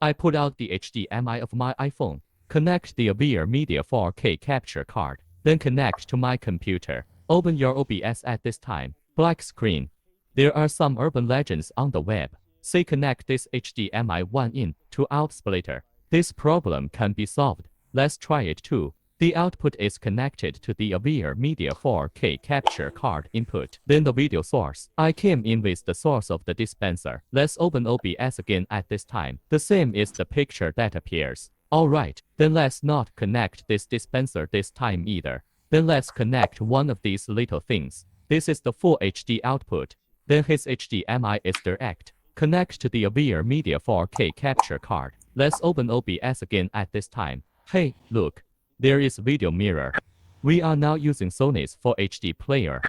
I put out the HDMI of my iPhone, connect the AVIR Media 4K capture card, then connect to my computer. Open your OBS at this time. Black screen. There are some urban legends on the web. Say connect this HDMI 1-in to out splitter. This problem can be solved. Let's try it too. The output is connected to the AVIR Media 4K capture card input, then the video source. I came in with the source of the dispenser. Let's open OBS again at this time. The same is the picture that appears. Alright, then let's not connect this dispenser this time either. Then let's connect one of these little things. This is the full HD output. Then his HDMI is direct. Connect to the AVIR Media 4K capture card. Let's open OBS again at this time. Hey, look. There is video mirror. We are now using Sony's Full HD player.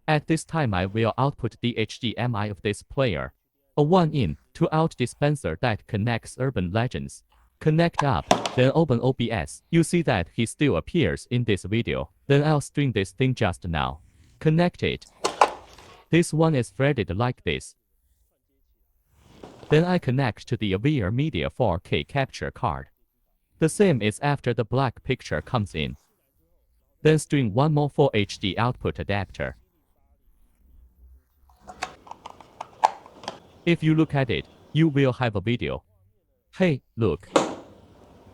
At this time I will output the HDMI of this player. A 1-in, 2-out dispenser that connects urban legends. Connect up, then open OBS. You see that he still appears in this video. Then I'll stream this thing just now. Connect it. This one is threaded like this. Then I connect to the AVIR Media 4K capture card. The same is after the black picture comes in. Then string one more Full HD output adapter. If you look at it, you will have a video. Hey, look.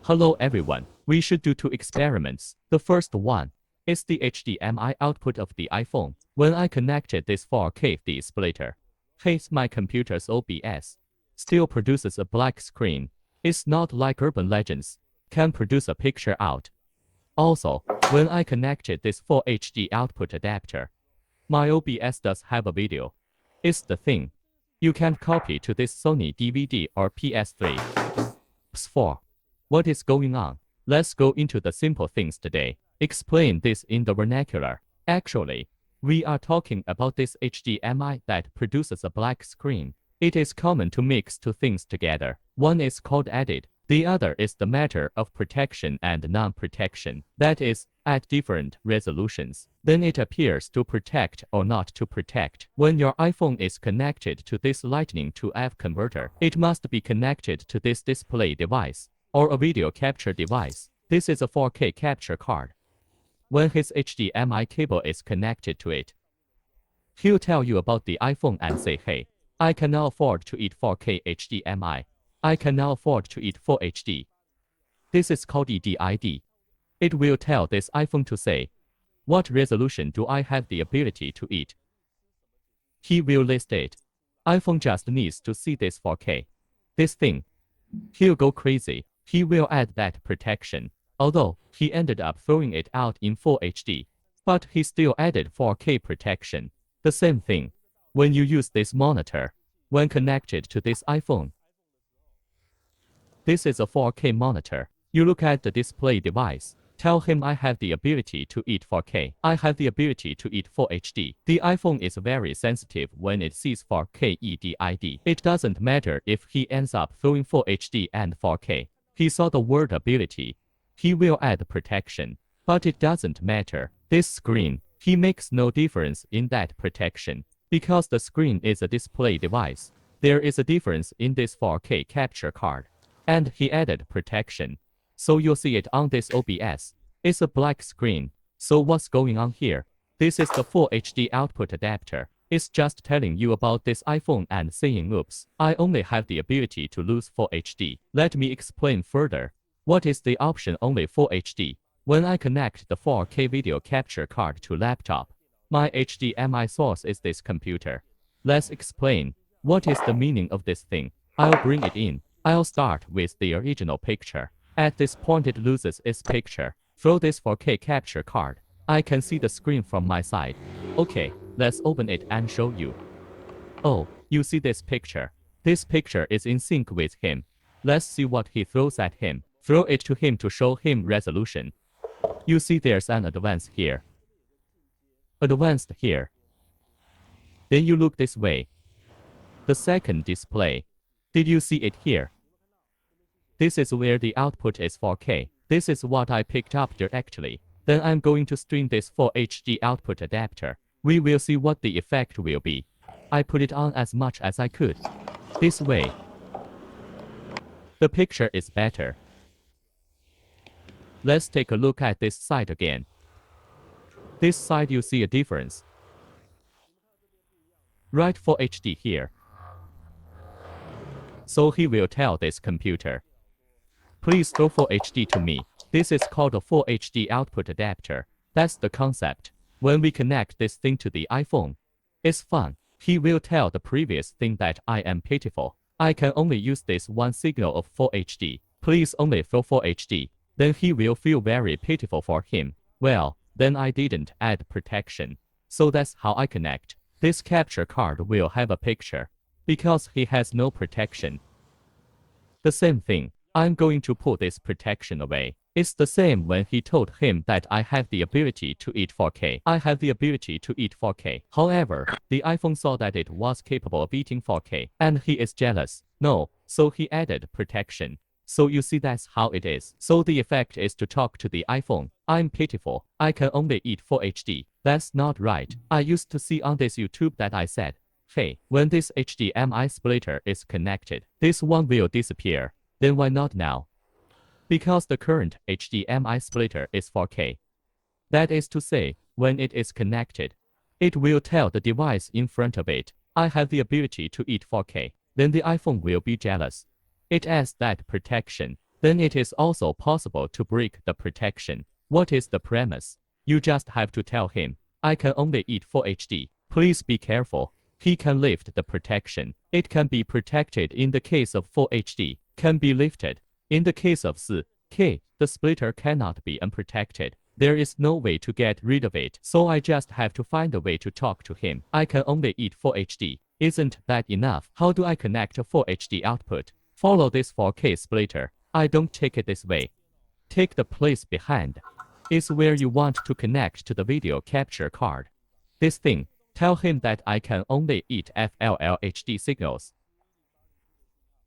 Hello everyone. We should do 2 experiments. The first one is the HDMI output of the iPhone. When I connected this 4K splitter, here's my computer's OBS. Still produces a black screen. It's not like urban legends. Can produce a picture out. Also, when I connected this Full HD output adapter, my OBS does have a video. It's the thing. You can't copy to this Sony DVD or PS3. PS4. What is going on? Let's go into the simple things today. Explain this in the vernacular. Actually, we are talking about this HDMI that produces a black screen. It is common to mix 2 things together. One is called added. The other is the matter of protection and non-protection. That is, at different resolutions. Then it appears to protect or not to protect. When your iPhone is connected to this Lightning to F converter, it must be connected to this display device or a video capture device. This is a 4K capture card. When his HDMI cable is connected to it, he'll tell you about the iPhone and say, hey, I cannot afford to eat 4K HDMI. I can now afford to eat Full HD. This is called EDID. It will tell this iPhone to say, what resolution do I have the ability to eat? He will list it. iPhone just needs to see this 4K. This thing. He'll go crazy. He will add that protection. Although, he ended up throwing it out in Full HD. But he still added 4K protection. The same thing. When you use this monitor, when connected to this iPhone, this is a 4K monitor. You look at the display device. Tell him I have the ability to eat 4K. I have the ability to eat Full HD. The iPhone is very sensitive when it sees 4K EDID. It doesn't matter if he ends up throwing Full HD and 4K. He saw the word ability. He will add protection. But it doesn't matter. This screen, he makes no difference in that protection. Because the screen is a display device. There is a difference in this 4K capture card. And he added protection. So you'll see it on this OBS. It's a black screen. So what's going on here? This is the Full HD output adapter. It's just telling you about this iPhone and saying, oops, I only have the ability to lose Full HD. Let me explain further. What is the option only Full HD? When I connect the 4K video capture card to laptop, my HDMI source is this computer. Let's explain. What is the meaning of this thing? I'll bring it in. I'll start with the original picture. At this point it loses its picture. Throw this 4K capture card. I can see the screen from my side. Okay, let's open it and show you. Oh, you see this picture. This picture is in sync with him. Let's see what he throws at him. Throw it to him to show him resolution. You see there's an advance here. Advanced here. Then you look this way. The second display. Did you see it here? This is where the output is 4K. This is what I picked up directly. Then I'm going to stream this Full HD output adapter. We will see what the effect will be. I put it on as much as I could. This way. The picture is better. Let's take a look at this side again. This side you see a difference. Write Full HD here. So he will tell this computer, please throw Full HD to me. This is called a Full HD output adapter. That's the concept. When we connect this thing to the iPhone, it's fun. He will tell the previous thing that I am pitiful. I can only use this one signal of Full HD. Please only throw Full HD. Then he will feel very pitiful for him. Well, then I didn't add protection. So that's how I connect. This capture card will have a picture, because he has no protection. The same thing. I'm going to put this protection away. It's the same when he told him that I have the ability to eat 4K. I have the ability to eat 4K. However, the iPhone saw that it was capable of eating 4K, and he is jealous. No, so he added protection. So you see that's how it is. So the effect is to talk to the iPhone. I'm pitiful. I can only eat Full HD. That's not right. I used to see on this YouTube that I said, hey, when this HDMI splitter is connected, this one will disappear. Then why not now? Because the current HDMI splitter is 4K. That is to say, when it is connected, it will tell the device in front of it, I have the ability to eat 4K. Then the iPhone will be jealous. It adds that protection. Then it is also possible to break the protection. What is the premise? You just have to tell him, I can only eat Full HD. Please be careful. He can lift the protection. It can be protected in the case of Full HD. Can be lifted. In the case of 4K, the splitter cannot be unprotected. There is no way to get rid of it. So I just have to find a way to talk to him. I can only eat Full HD. Isn't that enough? How do I connect a Full HD output? Follow this 4K splitter. I don't take it this way. Take the place behind. Is where you want to connect to the video capture card. This thing. Tell him that I can only eat FLL signals.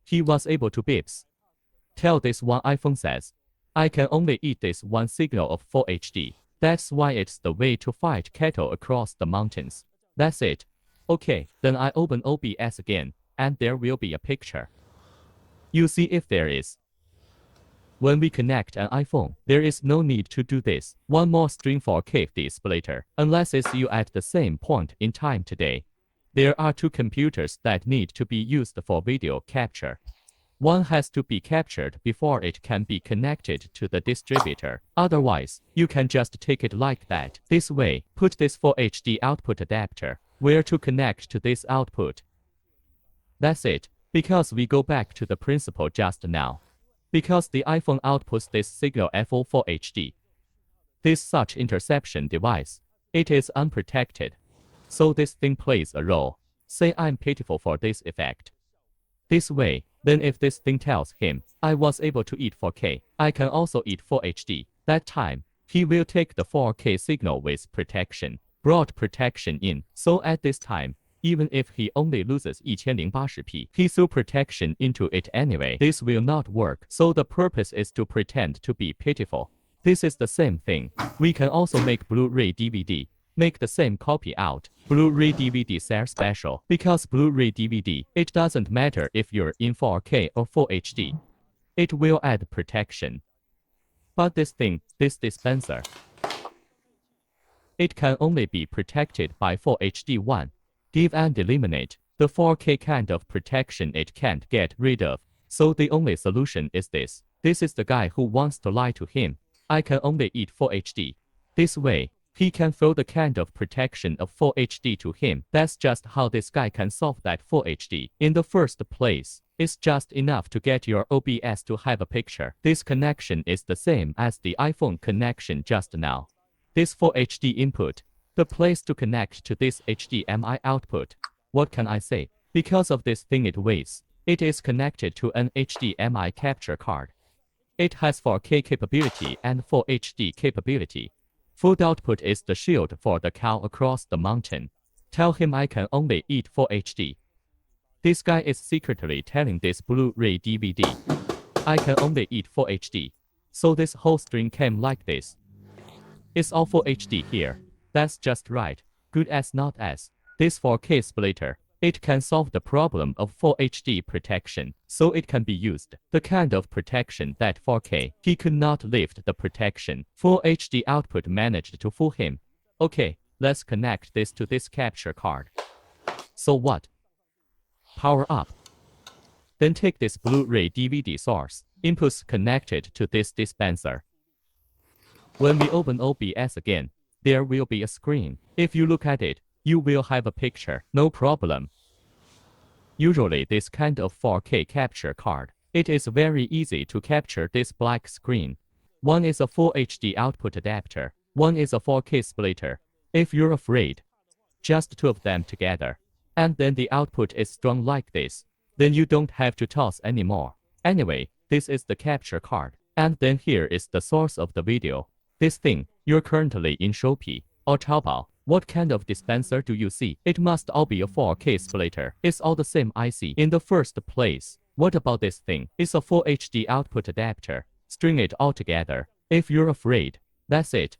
He was able to beeps. Tell this one iPhone says, I can only eat this one signal of Full HD. That's why it's the way to fight cattle across the mountains. That's it. Okay, then I open OBS again, and there will be a picture. You see if there is. When we connect an iPhone, there is no need to do this. One more string 4K splitter, unless it's you at the same point in time today. There are two computers that need to be used for video capture. One has to be captured before it can be connected to the distributor. Otherwise, you can just take it like that. This way, put this Full HD output adapter, where to connect to this output. That's it, because we go back to the principle just now. Because the iPhone outputs this signal Full HD. This such interception device, it is unprotected. So this thing plays a role. Say I'm pitiful for this effect. This way, then if this thing tells him, I was able to eat 4K, I can also eat Full HD. That time, he will take the 4K signal with protection, brought protection in. So at this time, even if he only loses 1080p, he threw protection into it anyway. This will not work. So the purpose is to pretend to be pitiful. This is the same thing. We can also make Blu-ray DVD. Make the same copy out. Blu-ray DVD sale special. Because Blu-ray DVD, it doesn't matter if you're in 4K or Full HD. It will add protection. But this thing, this dispenser, it can only be protected by Full HD 1. Give and eliminate. The 4K kind of protection it can't get rid of. So the only solution is this. This is the guy who wants to lie to him. I can only eat Full HD. This way, he can throw the kind of protection of Full HD to him. That's just how this guy can solve that Full HD. In the first place, it's just enough to get your OBS to have a picture. This connection is the same as the iPhone connection just now. This Full HD input, the place to connect to this HDMI output. What can I say? Because of this thing it weighs. It is connected to an HDMI capture card. It has 4K capability and Full HD capability. Full output is the shield for the cow across the mountain. Tell him I can only eat Full HD. This guy is secretly telling this Blu-ray DVD, I can only eat Full HD. So this whole string came like this. It's all Full HD here. That's just right. Good as not as. This 4K splitter, It can solve the problem of Full HD protection, so it can be used. The kind of protection that 4K, he could not lift the protection. Full HD output managed to fool him. Okay, let's connect this to this capture card. So what? Power up. Then take this Blu-ray DVD source. Inputs connected to this dispenser. When we open OBS again, there will be a screen. If you look at it, you will have a picture, no problem. Usually this kind of 4K capture card, it is very easy to capture this black screen. One is a Full HD output adapter, one is a 4K splitter. If you're afraid, just two of them together, and then the output is strong like this, then you don't have to toss anymore. Anyway, this is the capture card, and then here is the source of the video. This thing, you're currently in Shopee or Taobao. What kind of dispenser do you see? It must all be a 4K splitter. It's all the same IC in the first place. What about this thing? It's a Full HD output adapter. String it all together. If you're afraid, that's it.